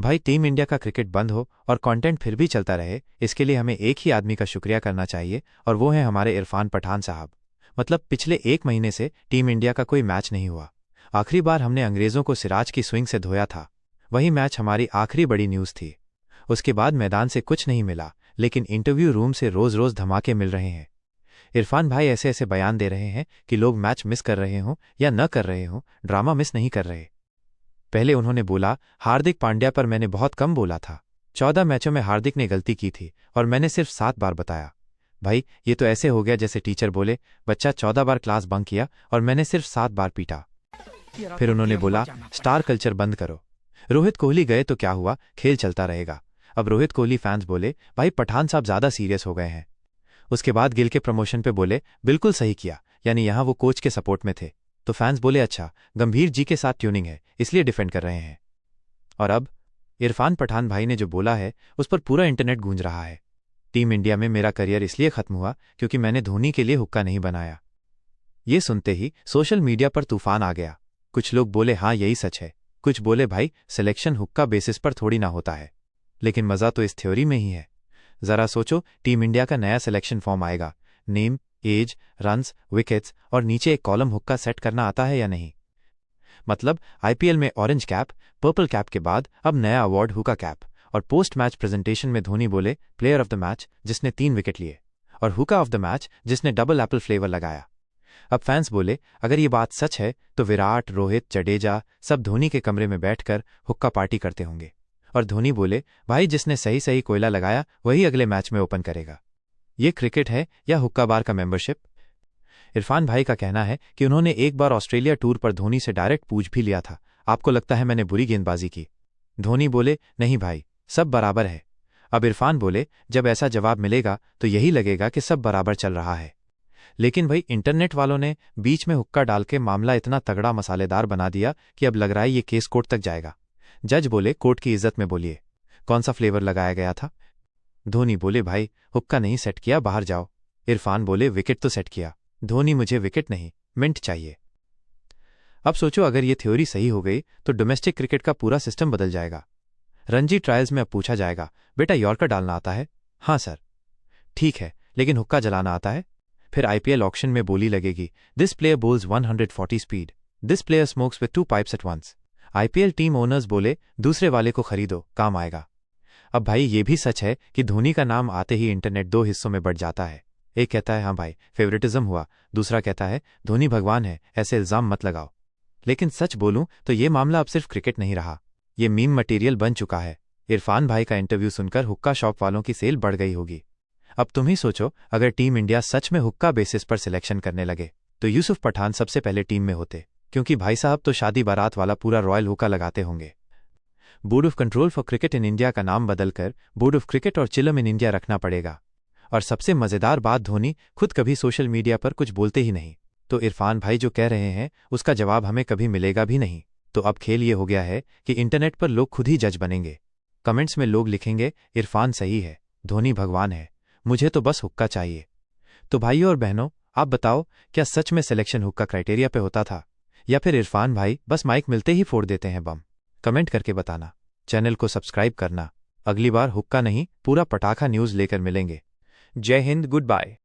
भाई team India का cricket बंद हो और कंटेंट फिर भी चलता रहे, इसके लिए हमें एक ही आदमी का शुक्रिया करना चाहिए और वो है हमारे इरफान पठान साहब। मतलब पिछले 1 महीने से टीम इंडिया का कोई मैच नहीं हुआ। आखिरी बार हमने अंग्रेज़ों को सिराज की स्विंग से धोया था, वही मैच हमारी आखिरी बड़ी न्यूज़ थी। उसके बाद मैदान से कुछ नहीं मिला, लेकिन इंटरव्यू रूम से रोज़ रोज़ धमाके मिल रहे हैं। इरफान भाई ऐसे ऐसे बयान दे रहे हैं कि लोग मैच मिस कर रहे हों या न कर रहे हों, ड्रामा मिस नहीं कर रहे। पहले उन्होंने बोला हार्दिक पांड्या पर मैंने बहुत कम बोला था, 14 मैचों में हार्दिक ने गलती की थी और मैंने सिर्फ 7 बार बताया। भाई ये तो ऐसे हो गया जैसे टीचर बोले बच्चा 14 बार क्लास बंक किया और मैंने सिर्फ 7 बार पीटा। फिर उन्होंने बोला स्टार कल्चर बंद करो। रोहित कोहली गए तो क्या हुआ, खेल चलता रहेगा। अब रोहित कोहली फैंस बोले भाई पठान साहब ज़्यादा सीरियस हो गए हैं। उसके बाद गिल के प्रमोशन पे बोले बिल्कुल सही किया, यानी यहाँ वो कोच के सपोर्ट में थे। तो फैंस बोले अच्छा गंभीर जी के साथ ट्यूनिंग है इसलिए डिफेंड कर रहे हैं। और अब इरफान पठान भाई ने जो बोला है उस पर पूरा इंटरनेट गूंज रहा है। टीम इंडिया में मेरा करियर इसलिए खत्म हुआ क्योंकि मैंने धोनी के लिए हुक्का नहीं बनाया। ये सुनते ही सोशल मीडिया पर तूफान आ गया। कुछ लोग बोले हाँ यही सच है, कुछ बोले भाई सिलेक्शन हुक्का बेसिस पर थोड़ी ना होता है। लेकिन मज़ा तो इस थ्योरी में ही है। ज़रा सोचो, टीम इंडिया का नया सिलेक्शन फॉर्म आएगा, नेम, एज, रन्स, विकेट्स और नीचे एक कॉलम हुक्का सेट करना आता है या नहीं। मतलब आईपीएल में ऑरेंज कैप, पर्पल कैप के बाद अब नया अवार्ड हुक्का कैप। और पोस्ट मैच प्रेजेंटेशन में धोनी बोले प्लेयर ऑफ द मैच जिसने 3 विकेट लिए, और हुक्का ऑफ द मैच जिसने डबल एप्पल फ्लेवर लगाया। अब फैंस बोले अगर ये बात सच है तो विराट, रोहित, जडेजा सब धोनी के कमरे में बैठकर हुक्का पार्टी करते होंगे। और धोनी बोले भाई जिसने सही सही कोयला लगाया वही अगले मैच में ओपन करेगा। ये क्रिकेट है या हुक्का बार का मेंबरशिप? इरफान भाई का कहना है कि उन्होंने एक बार ऑस्ट्रेलिया टूर पर धोनी से डायरेक्ट पूछ भी लिया था, आपको लगता है मैंने बुरी गेंदबाजी की? धोनी बोले नहीं भाई, सब बराबर है। अब इरफान बोले जब ऐसा जवाब मिलेगा तो यही लगेगा कि सब बराबर चल रहा है। लेकिन भाई इंटरनेट वालों ने बीच में हुक्का डाल के मामला इतना तगड़ा मसालेदार बना दिया कि अब लग रहा है ये केस कोर्ट तक जाएगा। जज बोले कोर्ट की इज्जत में बोलिए, कौन सा फ्लेवर लगाया गया था? धोनी बोले भाई हुक्का नहीं सेट किया, बाहर जाओ। इरफान बोले विकेट तो सेट किया। धोनी मुझे विकेट नहीं मिंट चाहिए। अब सोचो अगर ये थ्योरी सही हो गई तो डोमेस्टिक क्रिकेट का पूरा सिस्टम बदल जाएगा। रणजी ट्रायल्स में अब पूछा जाएगा बेटा यॉर्कर डालना आता है? हाँ सर। ठीक है, लेकिन हुक्का जलाना आता है? फिर आईपीएल ऑक्शन में बोली लगेगी this player bowls 140 speed, this player smokes with 2 pipes at once. IPL team owners बोले दूसरे वाले को खरीदो, काम आएगा। अब भाई ये भी सच है कि धोनी का नाम आते ही इंटरनेट 2 हिस्सों में बढ़ जाता है। एक कहता है हाँ भाई फेवरेटिज्म हुआ, दूसरा कहता है धोनी भगवान है, ऐसे इल्जाम मत लगाओ। लेकिन सच बोलूं तो ये मामला अब सिर्फ क्रिकेट नहीं रहा, ये मीम मटेरियल बन चुका है। इरफान भाई का इंटरव्यू सुनकर हुक्का शॉप वालों की सेल बढ़ गई होगी। अब तुम ही सोचो अगर टीम इंडिया सच में हुक्का बेसिस पर सिलेक्शन करने लगे तो यूसुफ पठान सबसे पहले टीम में होते, क्योंकि भाई साहब तो शादी बारात वाला पूरा रॉयल हुक्का लगाते होंगे। Board of control for cricket in India का नाम बदलकर बोर्ड ऑफ क्रिकेट और चिलम इन इंडिया रखना पड़ेगा। और सबसे मजेदार बात, धोनी खुद कभी सोशल मीडिया पर कुछ बोलते ही नहीं, तो इरफान भाई जो कह रहे हैं उसका जवाब हमें कभी मिलेगा भी नहीं। तो अब खेल ये हो गया है कि इंटरनेट पर लोग खुद ही जज बनेंगे। कमेंट्स में लोग लिखेंगे इरफान सही है, धोनी भगवान है, मुझे तो बस हुक्का चाहिए। तो भाइयों और बहनों आप बताओ, क्या सच में सिलेक्शन हुक्का क्राइटेरिया पे होता था, या फिर इरफान भाई बस माइक मिलते ही फोड़ देते हैं बम? कमेंट करके बताना। चैनल को सब्सक्राइब करना। अगली बार हुक्का नहीं पूरा पटाखा न्यूज़ लेकर मिलेंगे। जय हिंद, गुड बाय।